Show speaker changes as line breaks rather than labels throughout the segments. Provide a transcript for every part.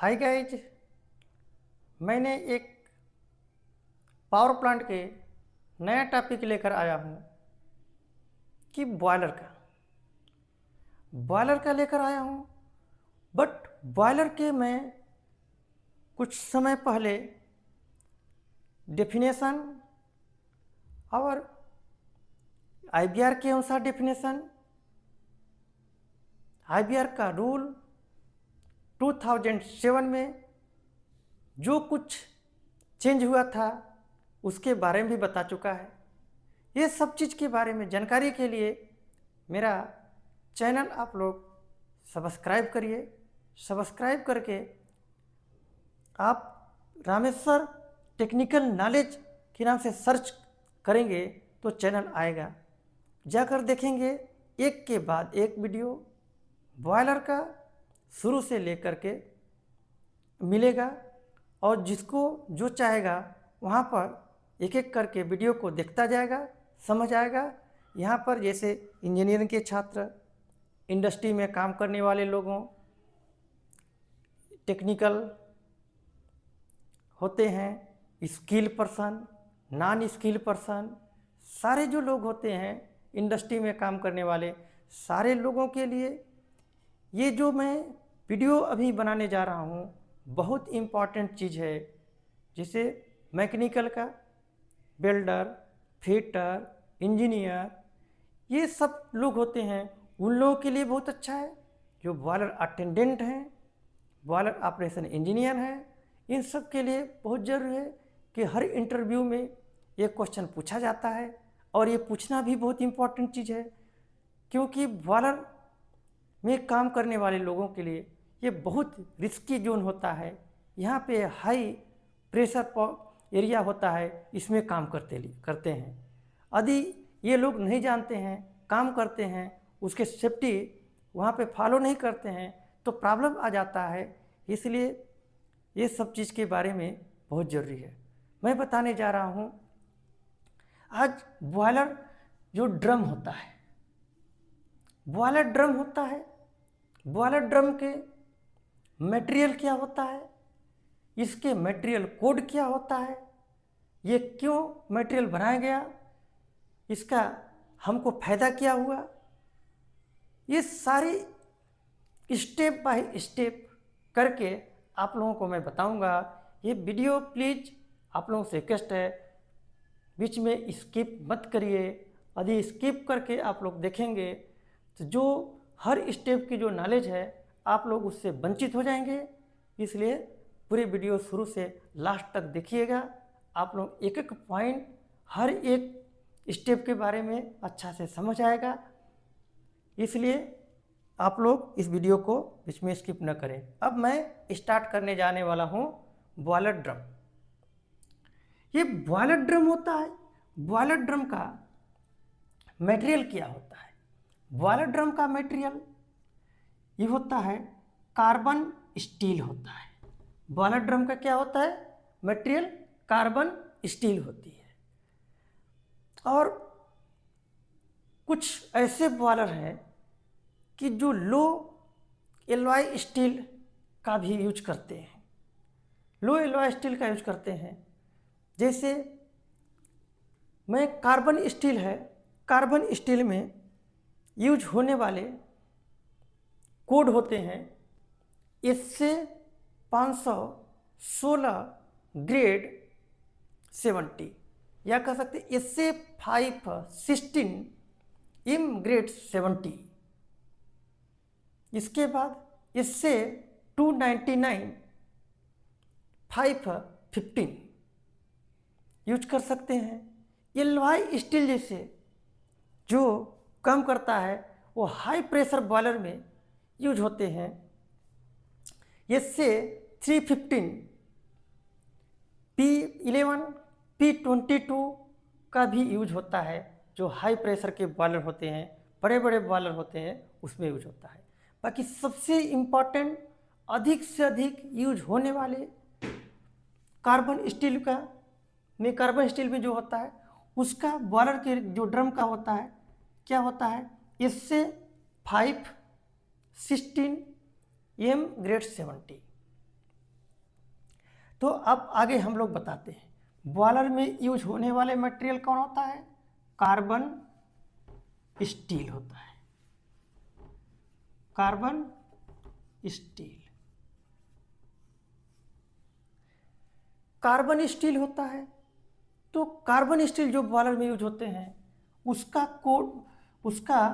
Hi guys, मैंने एक power plant के नया टॉपिक लेकर आया हूँ कि बॉयलर का लेकर आया हूँ। बट बॉयलर के मैं कुछ समय पहले डेफिनेशन और आईबीआर के अनुसार डेफिनेशन, आईबीआर का रूल 2007 में जो कुछ चेंज हुआ था उसके बारे में भी बता चुका है। ये सब चीज़ के बारे में जानकारी के लिए मेरा चैनल आप लोग सब्सक्राइब करिए। सब्सक्राइब करके आप रामेश्वर टेक्निकल नॉलेज के नाम से सर्च करेंगे तो चैनल आएगा, जाकर देखेंगे एक के बाद एक वीडियो बॉयलर का शुरू से लेकर के मिलेगा। और जिसको जो चाहेगा वहाँ पर एक एक करके वीडियो को देखता जाएगा, समझ आएगा। यहाँ पर जैसे इंजीनियरिंग के छात्र, इंडस्ट्री में काम करने वाले लोगों, टेक्निकल होते हैं, skill person, non skill person, सारे जो लोग होते हैं इंडस्ट्री में काम करने वाले, सारे लोगों के लिए ये जो मैं वीडियो अभी बनाने जा रहा हूँ बहुत इम्पॉर्टेंट चीज़ है। जिसे मैकेनिकल का, वेल्डर, फिटर, इंजीनियर, ये सब लोग होते हैं, उन लोगों के लिए बहुत अच्छा है। जो बॉयलर अटेंडेंट हैं, बॉयलर ऑपरेशन इंजीनियर हैं, इन सब के लिए बहुत ज़रूरी है कि हर इंटरव्यू में ये क्वेश्चन पूछा जाता है। और ये पूछना भी बहुत इम्पॉर्टेंट चीज़ है, क्योंकि बॉयलर में काम करने वाले लोगों के लिए ये बहुत रिस्की जोन होता है। यहाँ पे हाई प्रेशर एरिया होता है, इसमें काम करते हैं। यदि ये लोग नहीं जानते हैं, काम करते हैं, उसके सेफ्टी वहाँ पे फॉलो नहीं करते हैं तो प्रॉब्लम आ जाता है। इसलिए ये सब चीज़ के बारे में बहुत ज़रूरी है। मैं बताने जा रहा हूँ आज बॉयलर जो ड्रम होता है, बॉयलर ड्रम होता है, बॉयलर ड्रम के मटेरियल क्या होता है, इसके मटेरियल कोड क्या होता है, ये क्यों मटेरियल बनाया गया, इसका हमको फ़ायदा क्या हुआ, ये सारी स्टेप बाय स्टेप करके आप लोगों को मैं बताऊंगा। ये वीडियो प्लीज़ आप लोगों से रिक्वेस्ट है, बीच में स्किप मत करिए। यदि स्किप करके आप लोग देखेंगे तो जो हर स्टेप की जो नॉलेज है आप लोग उससे वंचित हो जाएंगे। इसलिए पूरी वीडियो शुरू से लास्ट तक देखिएगा। आप लोग एक एक पॉइंट, हर एक स्टेप के बारे में अच्छा से समझ आएगा। इसलिए आप लोग इस वीडियो को बीच में स्किप न करें। अब मैं स्टार्ट करने जाने वाला हूँ बॉयलर ड्रम। ये बॉयलर ड्रम होता है, बॉयलर ड्रम का मटेरियल क्या होता है। बॉयलर ड्रम का मटेरियल ये होता है कार्बन स्टील होता है। बॉयलर ड्रम का क्या होता है मटेरियल, कार्बन स्टील होती है। और कुछ ऐसे बॉयलर हैं कि जो लो एलॉय स्टील का भी यूज करते हैं, लो एलॉय स्टील का यूज करते हैं। जैसे मैं कार्बन स्टील है, कार्बन स्टील में यूज होने वाले कोड होते हैं इससे 516 ग्रेड 70, या कह सकते इससे 516 एम ग्रेड 70। इसके बाद इससे 299 515 यूज कर सकते हैं। एलॉय स्टील जैसे जो काम करता है वो हाई प्रेशर बॉयलर में यूज होते हैं। इससे 315 P11 P22 का भी यूज होता है, जो हाई प्रेशर के बॉयलर होते हैं, बड़े बड़े बॉयलर होते हैं, उसमें यूज होता है। बाकी सबसे इम्पॉर्टेंट, अधिक से अधिक यूज होने वाले कार्बन स्टील में जो होता है उसका बॉयलर के जो ड्रम का होता है क्या होता है, इससे 516 एम ग्रेड 70। तो अब आगे हम लोग बताते हैं बॉयलर में यूज होने वाले मटेरियल कौन होता है, कार्बन स्टील होता है, कार्बन स्टील। कार्बन स्टील होता है, तो कार्बन स्टील जो बॉयलर में यूज होते हैं उसका कोड, उसका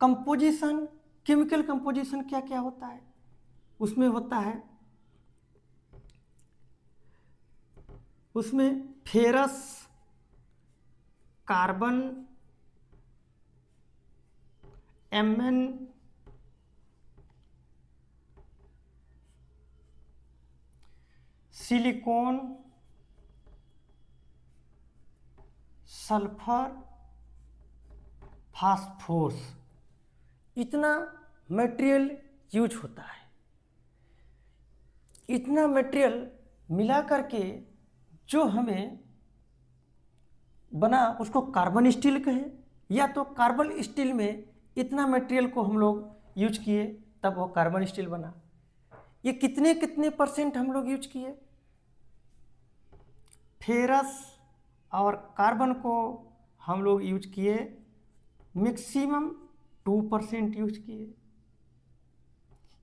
कंपोजिशन, केमिकल कंपोजिशन क्या क्या होता है, उसमें होता है, उसमें ferrous, carbon, Mn, silicon, sulphur, phosphorus, इतना मटेरियल यूज होता है। इतना मटेरियल मिला करके जो हमें बना उसको कार्बन स्टील कहे, या तो कार्बन स्टील में इतना मटेरियल को हम लोग यूज किए तब वो कार्बन स्टील बना। ये कितने कितने परसेंट हम लोग यूज किए, फेरस और कार्बन को हम लोग यूज किए मैक्सिमम 2% यूज किए।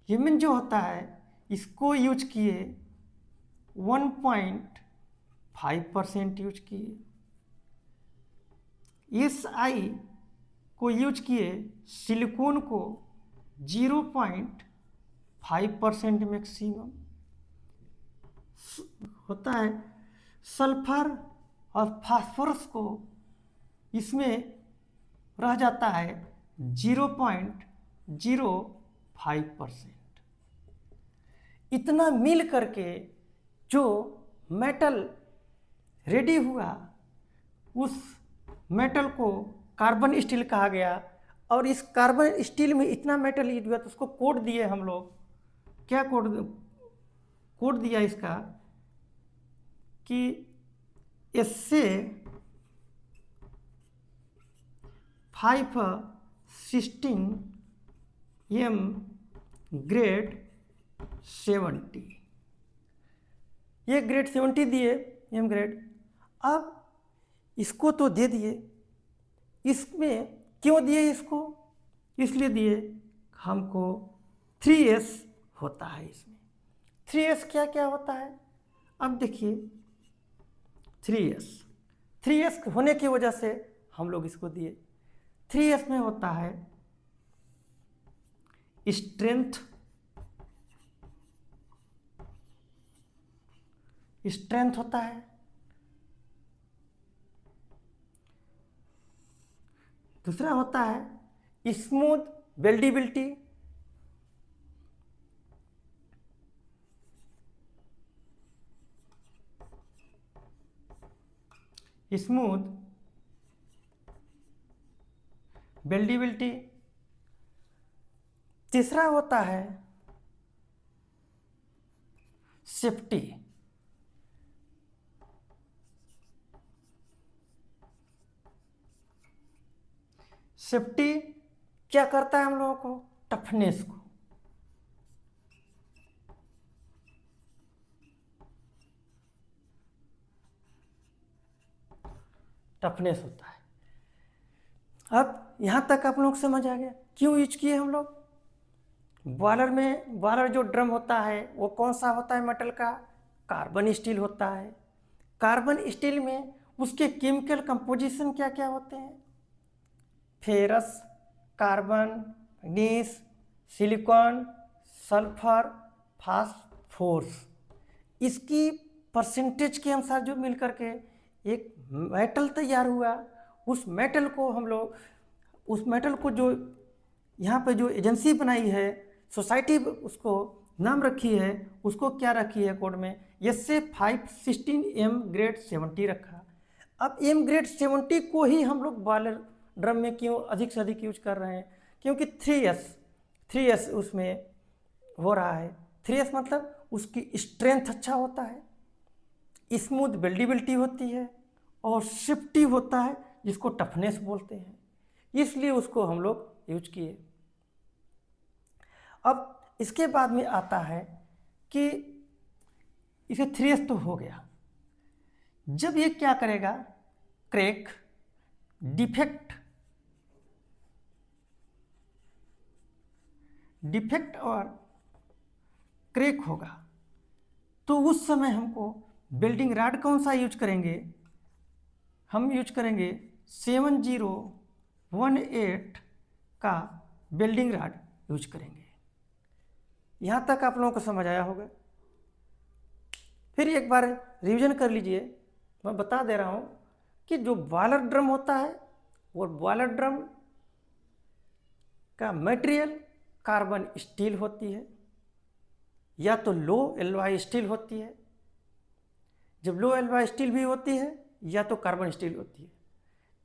हीमन जो होता है इसको यूज किए 1.5% यूज किए। SI को यूज किए, सिलिकॉन को 0.5% मैक्सिमम होता है। सल्फर और फास्फोरस को इसमें रह जाता है 0.05%। इतना मिल करके जो मेटल रेडी हुआ उस मेटल को कार्बन स्टील कहा गया। और इस कार्बन स्टील में इतना मेटल यूज हुआ तो उसको कोड दिए हम लोग, क्या कोड दिया इसका कि इससे 516M ग्रेड 70, ये ग्रेड 70 दिए एम ग्रेड। अब इसको तो दे दिए, इसमें क्यों दिए इसको, इसलिए दिए हमको 3S होता है इसमें। 3S क्या क्या होता है, अब देखिए 3S होने की वजह से हम लोग इसको दिए। 3S में होता है स्ट्रेंथ, स्ट्रेंथ होता है, दूसरा होता है स्मूथ बेल्डिबिलिटी, स्मूथ बेल्डिबिलिटी। तीसरा होता है सेफ्टी, सेफ्टी क्या करता है हम लोगों को, टफनेस को, टफनेस होता है। अब यहाँ तक आप लोग समझ आ गया क्यों यूज किए हम लोग। बॉयलर में, बॉयलर जो ड्रम होता है वो कौन सा होता है मेटल का, कार्बन स्टील होता है। कार्बन स्टील में उसके केमिकल कंपोजिशन क्या क्या होते हैं, ferrous, carbon, manganese, silicon, sulphur, phosphorus. इसकी परसेंटेज के अनुसार जो मिल करके एक मेटल तैयार हुआ, उस मेटल को हम लोग, उस मेटल को जो यहाँ पे जो एजेंसी बनाई है, सोसाइटी उसको नाम रखी है, उसको क्या रखी है कोड में, इससे 516M ग्रेड 70 रखा। अब M ग्रेड 70 को ही हम लोग बॉयलर ड्रम में क्यों अधिक से अधिक यूज कर रहे हैं, क्योंकि 3S उसमें हो रहा है। 3S मतलब उसकी स्ट्रेंथ अच्छा होता है, स्मूथ बेल्डिबिलिटी होती है और सेफ्टी होता है जिसको टफनेस बोलते हैं, इसलिए उसको हम लोग यूज किए। अब इसके बाद में आता है कि इसे 3S तो हो गया। जब ये क्या करेगा, क्रैक, डिफेक्ट और क्रैक होगा, तो उस समय हमको बिल्डिंग रॉड कौन सा यूज करेंगे, हम यूज करेंगे 7018 का बिल्डिंग रॉड यूज करेंगे। यहाँ तक आप लोगों को समझ आया होगा। फिर एक बार रिवीजन कर लीजिए। मैं बता दे रहा हूँ कि जो बॉयलर ड्रम होता है वो बॉयलर ड्रम का मटेरियल कार्बन स्टील होती है, या तो लो एलॉय स्टील होती है। जब लो एलॉय स्टील भी होती है या तो कार्बन स्टील होती है।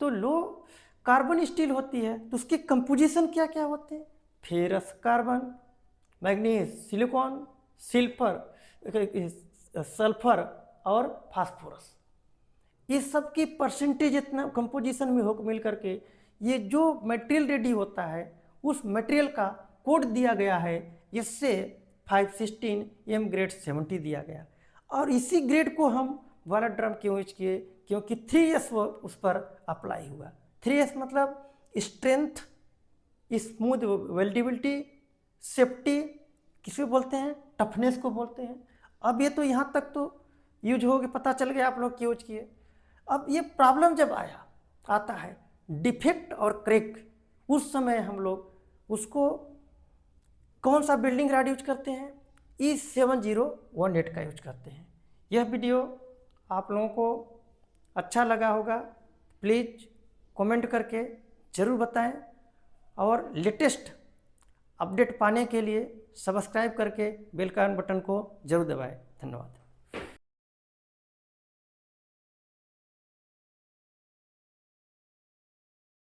तो लो कार्बन स्टील होती है तो उसके कंपोजिशन क्या क्या होते हैं, ferrous carbon, manganese silicon, sulphur और फास्फोरस। ये सब की परसेंटेज इतना कंपोजिशन में हो मिल करके ये जो मटेरियल रेडी होता है उस मटेरियल का कोड दिया गया है, इससे 516 M ग्रेड 70 दिया गया। और इसी ग्रेड को हम बॉयलर ड्रम क्यों यूज किए, क्योंकि 3S उस पर अप्लाई हुआ। 3S मतलब स्ट्रेंथ, स्मूथ वेल्डेबिलिटी, सेफ्टी, किसी को बोलते हैं टफनेस को बोलते हैं। अब ये तो यहाँ तक तो यूज हो गया, पता चल गया आप लोग क्यों यूज किए। अब ये प्रॉब्लम जब आता है डिफेक्ट और क्रैक, उस समय हम लोग उसको कौन सा बिल्डिंग रॉड यूज करते हैं, E7018 का यूज करते हैं। यह वीडियो आप लोगों को अच्छा लगा होगा, प्लीज़ कमेंट करके ज़रूर बताएं, और लेटेस्ट अपडेट पाने के लिए सब्सक्राइब करके बेल का बटन को जरूर दबाएं। धन्यवाद।